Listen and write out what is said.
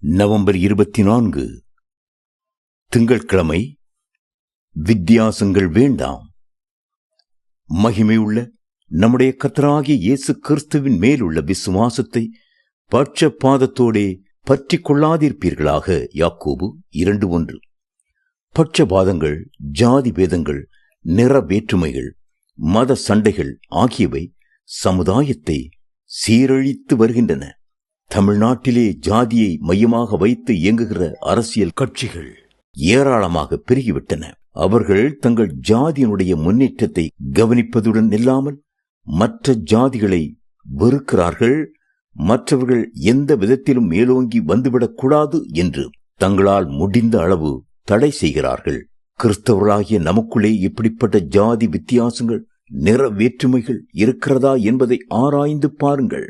November 24 திங்கட்கிழமை. வித்தியாசங்கள் வேண்டாம். மகிமையுள்ள நம்முடைய கர்த்தராகிய இயேசு கிறிஸ்துவின் மேலுள்ள விசுவாசத்தை பட்சபாதத்தோடே பற்றி கொள்ளாதிருப்பீர்களாக. யாக்கோபு 2:1. பட்சபாதங்கள், ஜாதி பேதங்கள், நிற வேற்றுமைகள், மத சண்டைகள் ஆகியவை சமுதாயத்தை சீரழித்து வருகின்றன. தமிழ்நாட்டிலே ஜாதியை மையமாக வைத்து இயங்குகிற அரசியல் கட்சிகள் ஏராளமாக பெருகிவிட்டன. அவர்கள் தங்கள் ஜாதியினுடைய முன்னேற்றத்தை கவனிப்பதுடன் இல்லாமல் மற்ற ஜாதிகளை வெறுக்கிறார்கள். மற்றவர்கள் எந்த விதத்திலும் மேலோங்கி வந்துவிடக்கூடாது என்று தங்களால் முடிந்த அளவு தடை செய்கிறார்கள். கிறிஸ்தவர்களாகிய நமக்குள்ளே இப்படிப்பட்ட ஜாதி வித்தியாசங்கள், நிற வேற்றுமைகள் இருக்கிறதா என்பதை ஆராய்ந்து பாருங்கள்.